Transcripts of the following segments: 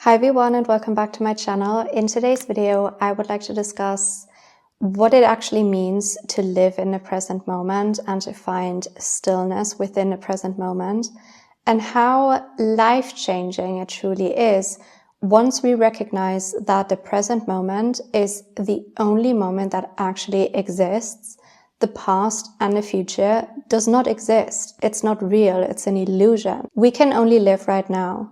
Hi everyone and welcome back to my channel. In today's video, I would like to discuss what it actually means to live in the present moment and to find stillness within the present moment, and how life-changing it truly is once we recognize that the present moment is the only moment that actually exists. The past and the future does not exist. It's not real. It's an illusion. We can only live right now.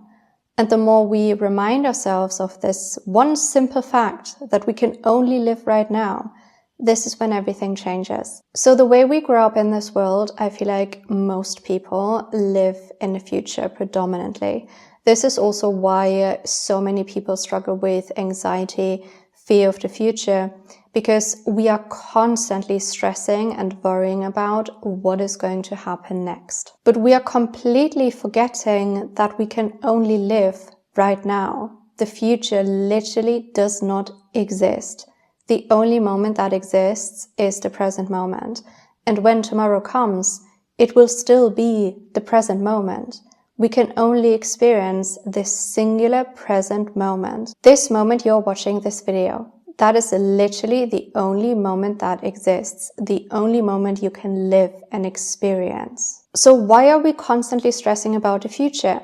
And the more we remind ourselves of this one simple fact that we can only live right now, this is when everything changes. So the way we grow up in this world, I feel like most people live in the future predominantly. This is also why so many people struggle with anxiety, fear of the future, because we are constantly stressing and worrying about what is going to happen next. But we are completely forgetting that we can only live right now. The future literally does not exist. The only moment that exists is the present moment. And when tomorrow comes, it will still be the present moment. We can only experience this singular present moment. This moment you're watching this video, that is literally the only moment that exists, the only moment you can live and experience. So why are we constantly stressing about the future?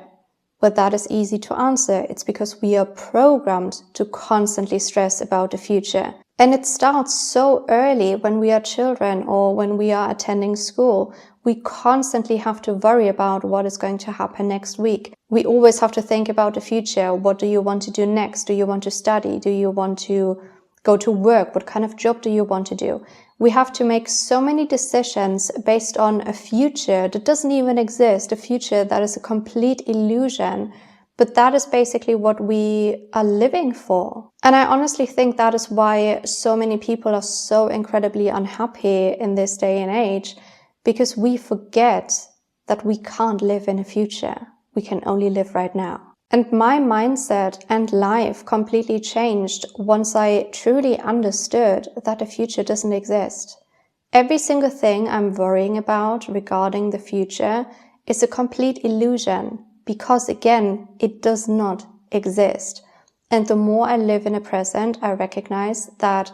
Well, that is easy to answer. It's because we are programmed to constantly stress about the future. And it starts so early when we are children or when we are attending school. We constantly have to worry about what is going to happen next week. We always have to think about the future. What do you want to do next? Do you want to study? Do you want to go to work? What kind of job do you want to do? We have to make so many decisions based on a future that doesn't even exist, a future that is a complete illusion. But that is basically what we are living for. And I honestly think that is why so many people are so incredibly unhappy in this day and age, because we forget that we can't live in a future. We can only live right now. And my mindset and life completely changed once I truly understood that the future doesn't exist. Every single thing I'm worrying about regarding the future is a complete illusion, because again, it does not exist. And the more I live in the present, I recognize that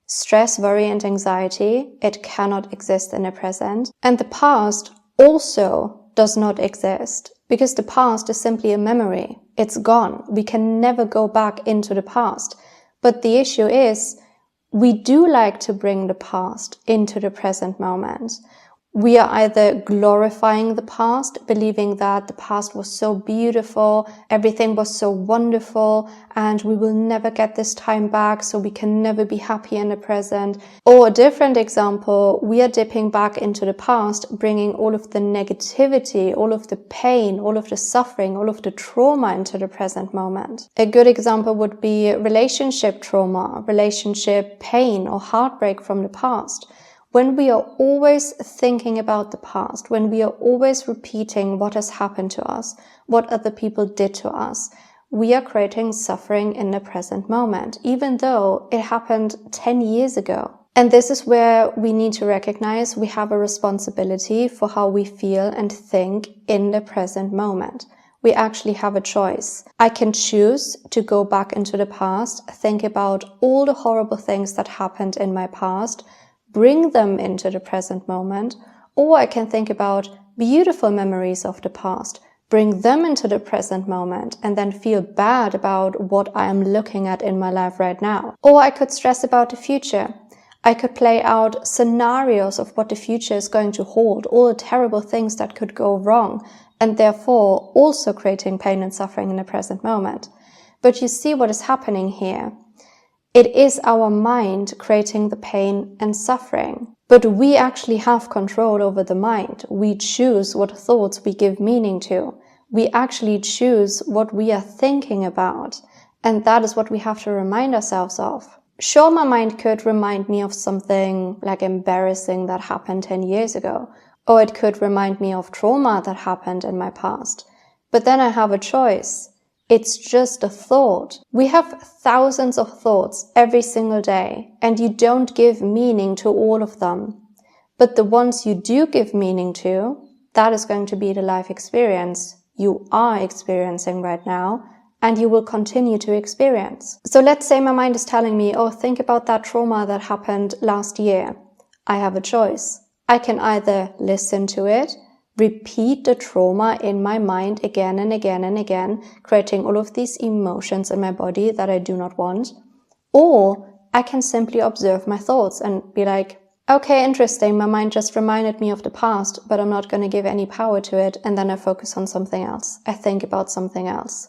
stress, worry, and anxiety, it cannot exist in the present. And the past also does not exist, because the past is simply a memory. It's gone. We can never go back into the past. But the issue is, we do like to bring the past into the present moment. We are either glorifying the past, believing that the past was so beautiful, everything was so wonderful, and we will never get this time back, so we can never be happy in the present. Or a different example, we are dipping back into the past, bringing all of the negativity, all of the pain, all of the suffering, all of the trauma into the present moment. A good example would be relationship trauma, relationship pain, or heartbreak from the past. When we are always thinking about the past, when we are always repeating what has happened to us, what other people did to us, we are creating suffering in the present moment, even though it happened 10 years ago. And this is where we need to recognize we have a responsibility for how we feel and think in the present moment. We actually have a choice. I can choose to go back into the past, think about all the horrible things that happened in my past, bring them into the present moment, or I can think about beautiful memories of the past, bring them into the present moment, and then feel bad about what I am looking at in my life right now. Or I could stress about the future. I could play out scenarios of what the future is going to hold, all the terrible things that could go wrong, and therefore also creating pain and suffering in the present moment. But you see what is happening here. It is our mind creating the pain and suffering. But we actually have control over the mind. We choose what thoughts we give meaning to. We actually choose what we are thinking about. And that is what we have to remind ourselves of. Sure, my mind could remind me of something like embarrassing that happened 10 years ago. Or it could remind me of trauma that happened in my past. But then I have a choice. It's just a thought. We have thousands of thoughts every single day, and you don't give meaning to all of them. But the ones you do give meaning to, that is going to be the life experience you are experiencing right now, and you will continue to experience. So let's say my mind is telling me, oh, think about that trauma that happened last year. I have a choice. I can either listen to it, repeat the trauma in my mind again and again and again, creating all of these emotions in my body that I do not want, or I can simply observe my thoughts and be like, okay, interesting, my mind just reminded me of the past, but I'm not going to give any power to it, and then I focus on something else. I think about something else.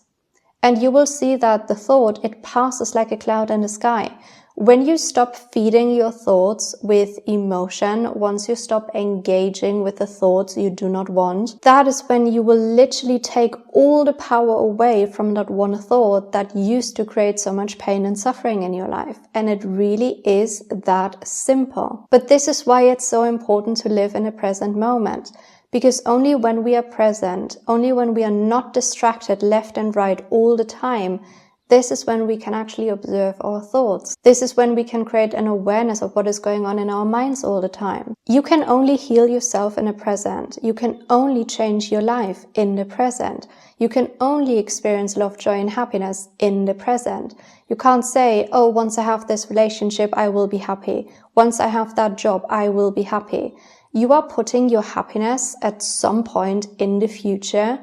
And you will see that the thought, it passes like a cloud in the sky. When you stop feeding your thoughts with emotion, once you stop engaging with the thoughts you do not want, that is when you will literally take all the power away from that one thought that used to create so much pain and suffering in your life. And it really is that simple. But this is why it's so important to live in the present moment. Because only when we are present, only when we are not distracted left and right all the time, this is when we can actually observe our thoughts. This is when we can create an awareness of what is going on in our minds all the time. You can only heal yourself in the present. You can only change your life in the present. You can only experience love, joy, and happiness in the present. You can't say, oh, once I have this relationship, I will be happy. Once I have that job, I will be happy. You are putting your happiness at some point in the future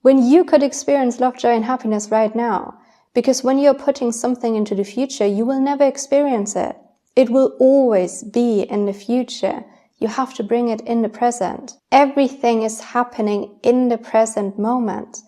when you could experience love, joy, and happiness right now. Because when you're putting something into the future, you will never experience it. It will always be in the future. You have to bring it in the present. Everything is happening in the present moment.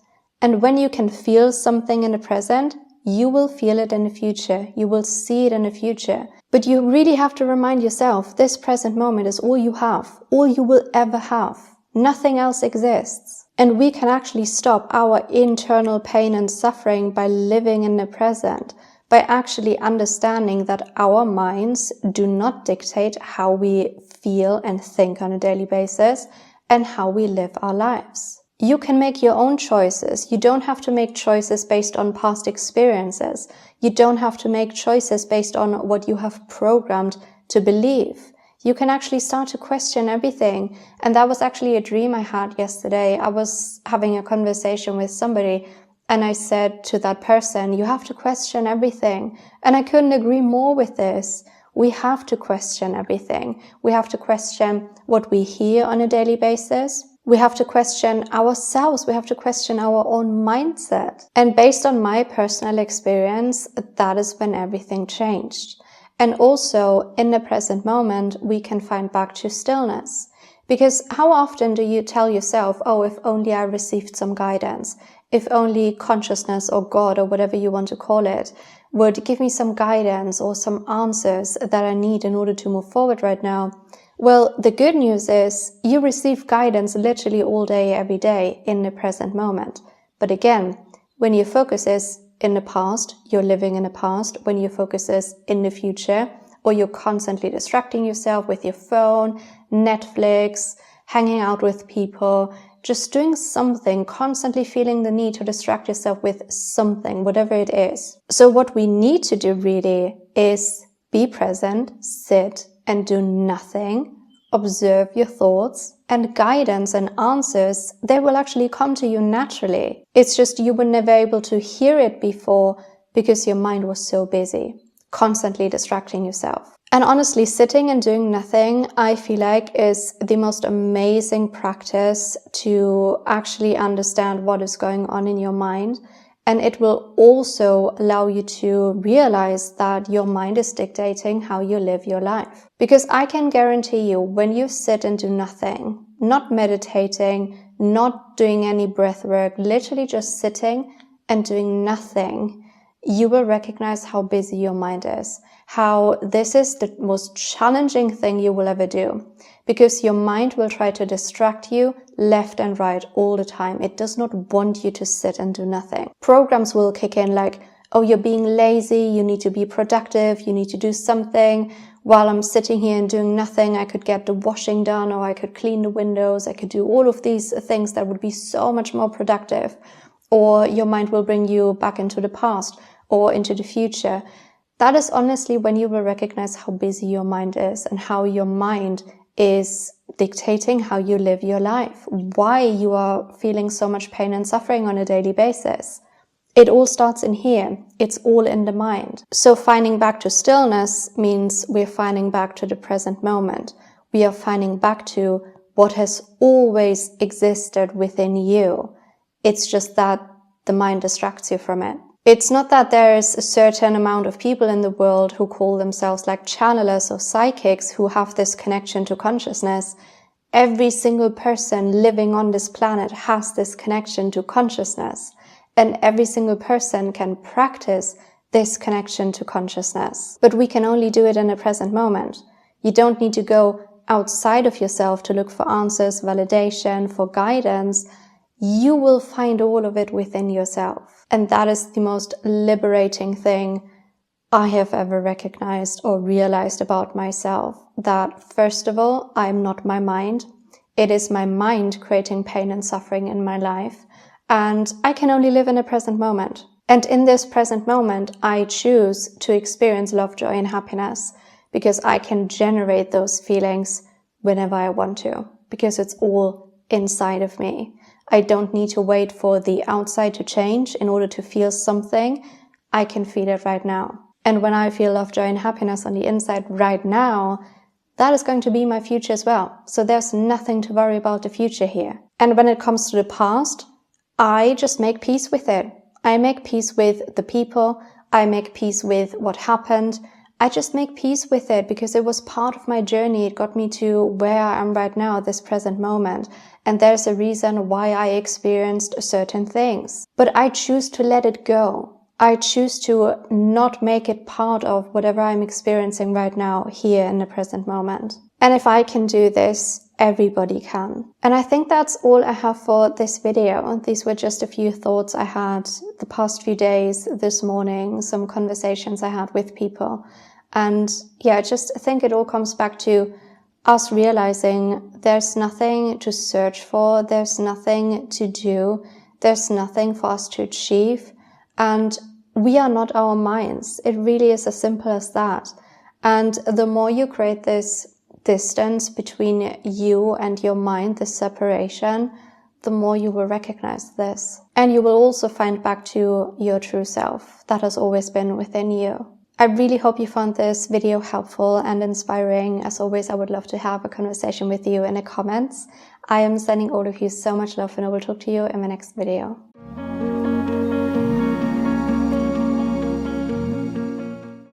And when you can feel something in the present, you will feel it in the future. You will see it in the future. But you really have to remind yourself, this present moment is all you have, all you will ever have. Nothing else exists. And we can actually stop our internal pain and suffering by living in the present, by actually understanding that our minds do not dictate how we feel and think on a daily basis and how we live our lives. You can make your own choices. You don't have to make choices based on past experiences. You don't have to make choices based on what you have programmed to believe. You can actually start to question everything. And that was actually a dream I had yesterday. I was having a conversation with somebody and I said to that person, you have to question everything. And I couldn't agree more with this. We have to question everything. We have to question what we hear on a daily basis. We have to question ourselves. We have to question our own mindset. And based on my personal experience, that is when everything changed. And also, in the present moment, we can find back to stillness. Because how often do you tell yourself, oh, if only I received some guidance, if only consciousness or God or whatever you want to call it would give me some guidance or some answers that I need in order to move forward right now. Well, the good news is you receive guidance literally all day, every day in the present moment. But again, when your focus is in the past, you're living in the past. When your focus is in the future, or you're constantly distracting yourself with your phone, Netflix, hanging out with people, just doing something, constantly feeling the need to distract yourself with something, whatever it is. So what we need to do really is be present, sit and do nothing, observe your thoughts, and guidance and answers, they will actually come to you naturally. It's just you were never able to hear it before because your mind was so busy, constantly distracting yourself. And honestly, sitting and doing nothing, I feel like is the most amazing practice to actually understand what is going on in your mind. And it will also allow you to realize that your mind is dictating how you live your life. Because I can guarantee you, when you sit and do nothing, not meditating, not doing any breath work, literally just sitting and doing nothing, you will recognize how busy your mind is, how this is the most challenging thing you will ever do. Because your mind will try to distract you left and right all the time. It does not want you to sit and do nothing. Programs will kick in like, oh, you're being lazy, you need to be productive, you need to do something. While I'm sitting here and doing nothing, I could get the washing done, or I could clean the windows, I could do all of these things that would be so much more productive. Or your mind will bring you back into the past or into the future. That is honestly when you will recognize how busy your mind is and how your mind is dictating how you live your life, why you are feeling so much pain and suffering on a daily basis. It all starts in here. It's all in the mind. So finding back to stillness means we're finding back to the present moment. We are finding back to what has always existed within you. It's just that the mind distracts you from it. It's not that there is a certain amount of people in the world who call themselves like channelers or psychics who have this connection to consciousness. Every single person living on this planet has this connection to consciousness. And every single person can practice this connection to consciousness. But we can only do it in the present moment. You don't need to go outside of yourself to look for answers, validation, for guidance. You will find all of it within yourself. And that is the most liberating thing I have ever recognized or realized about myself. That first of all, I'm not my mind. It is my mind creating pain and suffering in my life. And I can only live in a present moment. And in this present moment, I choose to experience love, joy, and happiness because I can generate those feelings whenever I want to, because it's all inside of me. I don't need to wait for the outside to change in order to feel something. I can feel it right now. And when I feel love, joy, and happiness on the inside right now, that is going to be my future as well. So there's nothing to worry about the future here. And when it comes to the past, I just make peace with it. I make peace with the people. I make peace with what happened. I just make peace with it because it was part of my journey. It got me to where I am right now, this present moment. And there's a reason why I experienced certain things. But I choose to let it go. I choose to not make it part of whatever I'm experiencing right now, here in the present moment. And if I can do this, everybody can. And I think that's all I have for this video. These were just a few thoughts I had the past few days, this morning, some conversations I had with people. And yeah, I just think it all comes back to us realizing there's nothing to search for, there's nothing to do, there's nothing for us to achieve. And we are not our minds. It really is as simple as that. And the more you create this distance between you and your mind, this separation, the more you will recognize this. And you will also find back to your true self that has always been within you. I really hope you found this video helpful and inspiring. As always, I would love to have a conversation with you in the comments. I am sending all of you so much love and I will talk to you in my next video.